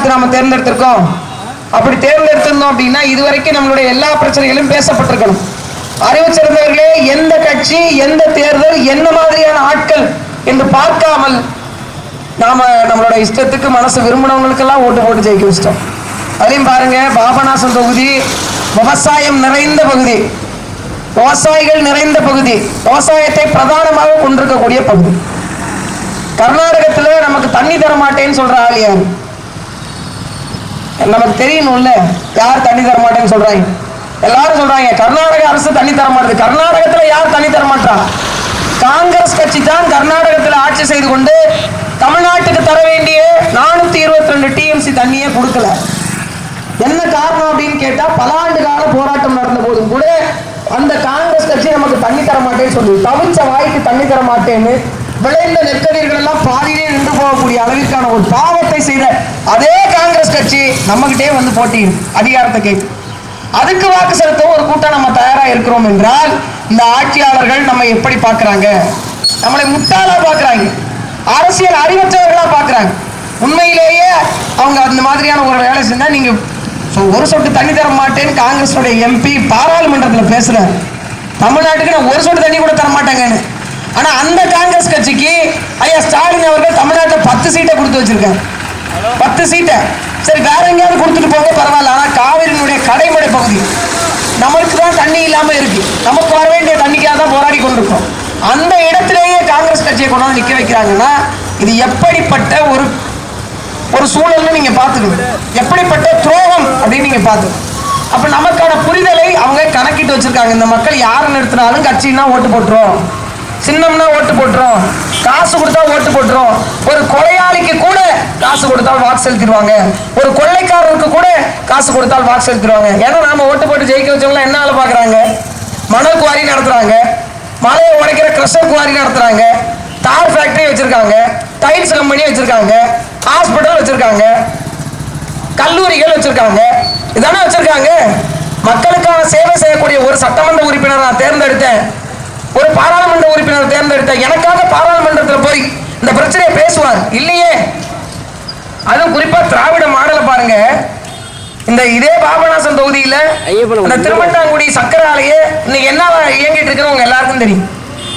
பார்த்து நாம தேர்ந்தெடுத்திருக்கோம். அப்படி தேர்ந்தெடுத்திருந்தோம் அப்படின்னா இதுவரைக்கும் நம்மளுடைய எல்லா பிரச்சனைகளும் பேசப்பட்டிருக்கணும். அறிவு சிறந்தவர்களே, எந்த கட்சி, எந்த தேர்தல், என்ன மாதிரியான ஆட்கள் என்று பார்க்காமல் நாம நம்மளோட இஷ்டத்துக்கு மனசு விரும்பினவங்களுக்கெல்லாம் ஓட்டு போட்டு ஜெயிக்க வச்சிட்டோம். அதையும் பாருங்க, பாபநாசம் தொகுதி விவசாயம் நிறைந்த பகுதி, விவசாயிகள் நிறைந்த பகுதி, விவசாயத்தை பிரதானமாக கொண்டிருக்கக்கூடிய பகுதி. கர்நாடகத்தில் நமக்கு தண்ணி தர மாட்டேன்னு சொல்ற ஆள் யாரு? நமக்கு தெரியணும்ல, யார் தண்ணி தர மாட்டேன்னு சொல்றாங்க? எல்லாரும் சொல்றாங்க கர்நாடக அரசு தண்ணி தர மாட்டேது. கர்நாடகத்தில் யார் தண்ணி தர மாட்டா? காங்கிரஸ் கட்சி தான் கர்நாடகத்தில் ஆட்சி செய்து கொண்டு தமிழ்நாட்டுக்கு தர வேண்டிய 422 டிஎம்சி தண்ணியே கொடுக்கல. என்ன காரணம் அப்படின்னு கேட்டா, பல ஆண்டு கால போராட்டம் நடந்த போதும் கூட அந்த காங்கிரஸ் கட்சி நமக்கு தண்ணி தர மாட்டேன்னு சொல்லி தவிச்ச வாய்க்கு தண்ணி தர மாட்டேன்னு விளைந்த நெற்கதிர்கள் எல்லாம் பாதியிலே நின்று போகக்கூடிய அளவிற்கான ஒரு பாவத்தை செய்த அதே காங்கிரஸ் கட்சி நம்மகிட்டே வந்து போட்டியிடும் அதிகாரத்தை கேட்டு. அதுக்கு வாக்கு செலுத்த ஒரு கூட்டம் நம்ம தயாரா இருக்கிறோம் என்றால், இந்த ஆட்சியாளர்கள் நம்ம எப்படி பார்க்கறாங்க? நம்மளை முட்டாளா பார்க்கறாங்க, அரசியல் அறிவற்றவர்களா பார்க்கறாங்க. உண்மையிலேயே அவங்க அந்த மாதிரியான ஒரு வேலை செஞ்சா, நீங்க ஒரு சொட்டு தண்ணி தர மாட்டேன்னு காங்கிரஸ் எம்பி பாராளுமன்றத்தில் பேசுறாரு. தமிழ்நாட்டுக்கு நான் ஒரு சொட்டு தண்ணி கூட தர மாட்டேங்கன்னு. ஆனா அந்த காங்கிரஸ் கட்சிக்கு ஐயா ஸ்டாலின் அவர்கள் தமிழ்நாட்டில் 10 சீட்டை கொடுத்து வச்சிருக்காரு. 10 சீட்டை சரி வேற எங்கேயாவது கொடுத்துட்டு போக பரவாயில்ல. ஆனா காவிரியினுடைய கடைமடை பகுதி நமக்கு தான் தண்ணி இல்லாம இருக்கு. நமக்கு வர வேண்டிய தண்ணிக்காக தான் போராடி கொண்டிருக்கோம். அந்த இடத்திலேயே காங்கிரஸ் கட்சியை கொண்டாந்து நிக்க வைக்கிறாங்கன்னா, இது எப்படிப்பட்ட ஒரு சூழல்னு நீங்க பாத்துக்கணும். எப்படிப்பட்ட துரோகம் அப்படின்னு நீங்க பாத்துக்கணும். அப்ப நமக்கான புரிதலை அவங்க கணக்கிட்டு வச்சிருக்காங்க. இந்த மக்கள் யாரை நிறுத்தினாலும் கட்சின்னா ஓட்டு போட்டுரும், சின்னம்னா ஓட்டு போட்டுரும், காசு கொடுத்தா ஓட்டு போட்டுரும். ஒரு கொலையாளிக்கு கூட காசு கொடுத்தால் வாக்கு செலுத்திடுவாங்க, ஒரு கொள்ளைக்காரருக்கு கூட காசு கொடுத்தால் வாக்கு செலுத்திடுவாங்க. ஏன்னா நாம ஓட்டு போட்டு ஜெயிக்க வச்சவங்க என்ன ஆளு பாக்குறாங்க? மணல் குவாரி நடத்துறாங்க, மலையை உடைக்கிற கிரஷர் குவாரி நடத்துறாங்க, தார் ஃபேக்டரி வச்சிருக்காங்க, டைல்ஸ் கம்பெனி வச்சிருக்காங்க, ஹாஸ்பிட்டல் வச்சிருக்காங்க, கல்லூரிகள் வச்சிருக்காங்க. இதானே வச்சிருக்காங்க. மக்களுக்கான சேவை செய்யக்கூடிய ஒரு சட்டமன்ற உறுப்பினர் நான் தேர்ந்தெடுத்தேன், ஒரு பாராளுமன்ற உறுப்பினர் தேர்ந்தெடுத்தேன். எனக்காக பாராளுமன்றத்தில் போய் இந்த பிரச்சனையை பேசுவார் இல்லையே. அதுவும் குறிப்பா திராவிட மாடலை பாருங்க. இந்த இதே பாபநாசம் தொகுதியில அந்த திருமண்டாங்குடி சக்கரை ஆலையே இன்னைக்கு என்ன இயங்கிட்டு இருக்குன்னு உங்க எல்லாருக்கும் தெரியும்.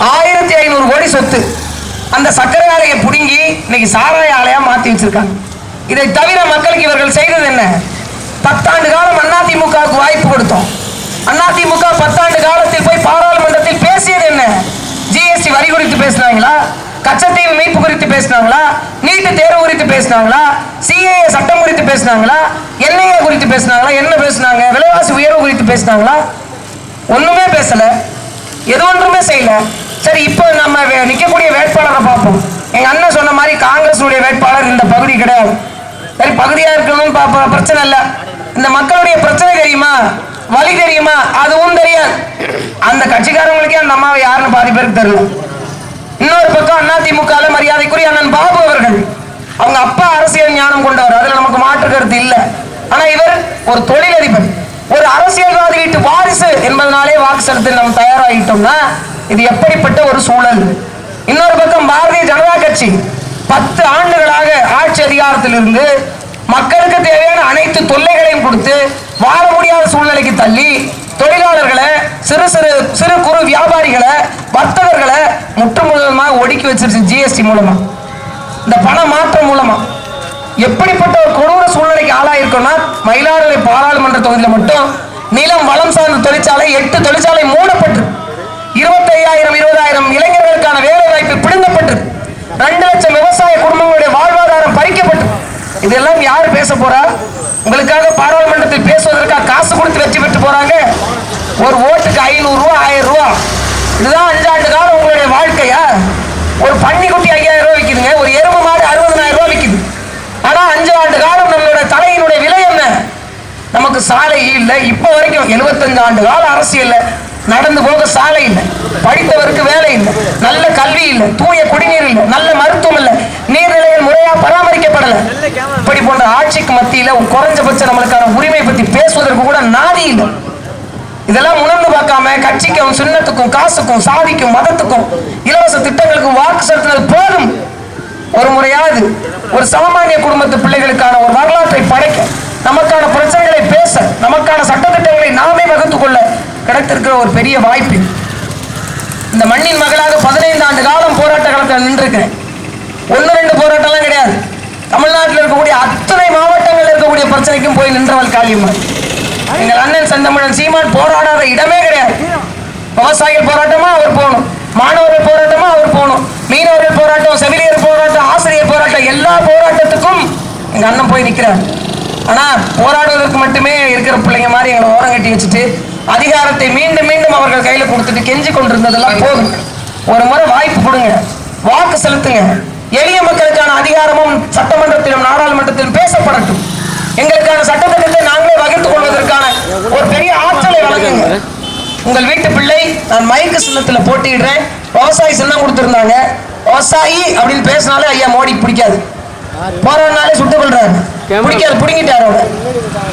1500 கோடி சொத்து. அந்த சக்கரை ஆலையை புடுங்கி இன்னைக்கு சாராய ஆலையா மாத்தி வச்சிருக்காங்க. இதை தவிர மக்களுக்கு இவர்கள் செய்தது என்ன? 10 ஆண்டு காலம் அதிமுகவுக்கு வாய்ப்பு கொடுத்தோம். அதிமுக 10 ஆண்டு காலத்தில் போய் பாராளுமன்றத்தில் பேசியது என்ன? ஜிஎஸ்டி வரி குறித்து பேசினாங்களா? கச்சத்தீவு மீட்பு குறித்து பேசினாங்களா? நீட்டு தேர்வு குறித்து பேசினாங்களா? சிஏஏ சட்டம் குறித்து பேசினாங்களா? என்ஐஏ குறித்து பேசினாங்களா? என்ன பேசினாங்க? விலைவாசி உயர்வு குறித்து பேசினாங்களா? ஒண்ணுமே பேசல, எது ஒன்றுமே செய்யல. சரி, இப்போ நம்ம நிக்கக்கூடிய வேட்பாளரை பார்ப்போம். எங்க அண்ணன் சொன்ன மாதிரி காங்கிரஸ் வேட்பாளர் இந்த பகுதி கிடையாது. சரி, பகுதியா இருக்கணும்னு பிரச்சனை இல்லை. இந்த மக்களுடைய பிரச்சனை தெரியுமா, வழி தெரியுமா? அதுவும் தெரியாது. அந்த கட்சிக்காரங்களுக்கே அந்த அம்மாவை யாருன்னு பாதி பேருக்கு தெரியல. இன்னொரு பக்கம் அதிமுக மரியாதைக்குரிய அண்ணன் பாபு அவர்கள், அவங்க அப்பா அரசியல் ஞானம் கொண்டவர், அதுல நமக்கு மாற்று கருத்து இல்லை. ஆனா இவர் ஒரு தொழிலதிபர், ஒரு அரசியல்வாதி வீட்டு வாரிசு என்பதனாலே வாக்கு செலுத்த நம்ம தயாராகிட்டோம்னா இது எப்படிப்பட்ட ஒரு சூழல்? இன்னொரு பக்கம் பாரதிய ஜனதா கட்சி 10 ஆண்டுகளாக ஆட்சி அதிகாரத்தில் இருந்து மக்களுக்கு தேவையான அனைத்து தொல்லைகளையும் கொடுத்து வாழ முடியாத சூழ்நிலைக்கு தள்ளி தொழிலாளர்களை, சிறு குறு வியாபாரிகளை, வர்த்தகர்களை முற்றுமுழுதாக ஒடுக்கி வச்சிருச்சு. ஜிஎஸ்டி மூலமா, இந்த பண மாற்றம் மூலமா எப்படிப்பட்ட ஒரு கொடூர சூழ்நிலைக்கு ஆளாயிருக்கும்னா, மயிலாடுதுறை பாராளுமன்ற தொகுதியில் மட்டும் நிலம் வளம் சார்ந்த தொழிற்சாலை 8 தொழிற்சாலை மூடப்பட்டு 25,000 20,000 இளைஞர்களுக்கான வேலை வாய்ப்பு பிடுங்கப்பட்டு 2 லட்சம் விவசாய குடும்பங்களுடைய வாழ்வாதாரம் பறிக்கப்பட்டு. இதெல்லாம் யாரு பேச போறா? உங்களுக்காக பாராளுமன்றத்தில் பேசுவதற்காக காசு கொடுத்து வெற்றி பெற்று போறாங்க. ஒரு ஓட்டுக்கு 500 ரூபா 1000 ரூபா. இதுதான் 5 ஆண்டு காலம் உங்களுடைய வாழ்க்கையா? ஒரு பன்னிக்குட்டி 5000 ரூபாய் விற்குதுங்க, ஒரு எருமை மாடு 60,000 ரூபாய் விற்குது. ஆனா 5 ஆண்டு காலம் நம்மளோட தலையினுடைய விலை என்ன? நமக்கு சாலை இல்லை. இப்ப வரைக்கும் 75 ஆண்டு கால அரசியல் நடந்து போக சாலை இல்லை, படித்தவருக்கு வேலை இல்லை, நல்ல கல்வி இல்லை, தூய குடிநீர் இல்லை, நல்ல மருத்துவம் இல்லை, நீர்நிலைகள் முறையா பராமரிக்கப்படல. இப்படி போன்ற ஆட்சிக்கு மத்தியில குறைஞ்சபட்ச நம்மளுக்கான உரிமை பத்தி பேசுவதற்கு கூட நாதி இல்லை. இதெல்லாம் உணர்ந்து பார்க்காம கட்சிக்கும், சின்னத்துக்கும், காசுக்கும், சாதிக்கும், மதத்துக்கும், இலவச திட்டங்களுக்கும் வாக்கு செலுத்தினது போதும். ஒரு முறையாவது ஒரு சாமானிய குடும்பத்து பிள்ளைகளுக்கான ஒரு வரலாற்றை கிடைத்திருக்கிற ஒரு பெரிய வாய்ப்பு. இந்த மண்ணின் மகளாக 15 ஆண்டு காலம் போராட்ட களத்தில் நின்றுருக்கிறேன். 1-2 போராட்டம்லாம் கிடையாது. தமிழ்நாட்டில் இருக்கக்கூடிய அத்தனை மாவட்டங்களில் இருக்கக்கூடிய பிரச்சனைக்கும் போய் நின்றவள் காளியம்மாள். எங்கள் அண்ணன் செந்தமிழன் சீமான் போராடாத இடமே கிடையாது. விவசாயிகள் போராட்டமா அவர் போகணும், மாணவர்கள் போராட்டமா அவர் போகணும், மீனவர்கள் போராட்டம், செவிலியர் போராட்டம், ஆசிரியர் போராட்டம், எல்லா போராட்டத்துக்கும் எங்க அண்ணன் போய் நிற்கிறார். ஆனா போராடுவதற்கு மட்டுமே இருக்கிற பிள்ளைங்க மாதிரி எங்களை ஓரம் கட்டி வச்சுட்டு அதிகாரத்தை மீண்டும் மீண்டும் அவர்கள் கையில கொடுத்துட்டு கெஞ்சி கொண்டிருந்ததெல்லாம் போதும். ஒரு முறை வாய்ப்பு கொடுங்க, வாக்கு செலுத்துங்க. எளிய மக்களுக்கான அதிகாரமும் சட்டமன்றத்திலும் நாடாளுமன்றத்திலும் பேசப்படட்டும். எங்களுக்கான சட்டத்திட்டத்தை நாங்களே வகித்துக் கொள்வதற்கான ஒரு பெரிய ஆற்றலை வழங்குங்க. உங்கள் வீட்டு பிள்ளை நான் மைக்கு சின்னத்துல போட்டிடுறேன், விவசாயி சின்னம் கொடுத்துருந்தாங்க. விவசாயி அப்படின்னு பேசினாலே ஐயா மோடி பிடிக்காது, போறனாலே சுட்டுக் கொள்றாரு, பிடிக்காது, பிடிங்கிட்டாரு.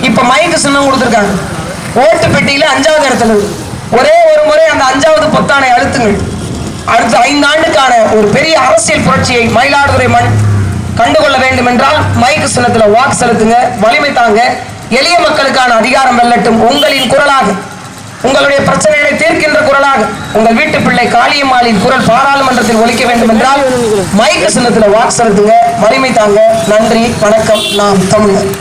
இப்ப மைக்கு சின்னம் கொடுத்துருக்காங்க. ஓட்டு பெட்டியில 5வது இடத்துல ஒரே ஒரு முறை அந்த 5வது பொத்தானை அழுத்துங்கள். அடுத்த 5 ஆண்டுக்கான ஒரு பெரிய அரசியல் புரட்சியை மயிலாடுதுறை மண் கண்டுகொள்ள வேண்டும் என்றால் மைக்கு சின்னத்துல வாக்கு செலுத்துங்க, வலிமை தாங்க. எளிய மக்களுக்கான அதிகாரம் வெல்லட்டும். உங்களின் குரலாக, உங்களுடைய பிரச்சனைகளை தீர்க்கின்ற குரலாக உங்கள் வீட்டு பிள்ளை காளியம்மாளின் குரல் பாராளுமன்றத்தில் ஒலிக்க வேண்டும் என்றால் மைக்கு சின்னத்துல வாக்கு செலுத்துங்க, வலிமை தாங்க. நன்றி, வணக்கம். நாம் தமிழர்.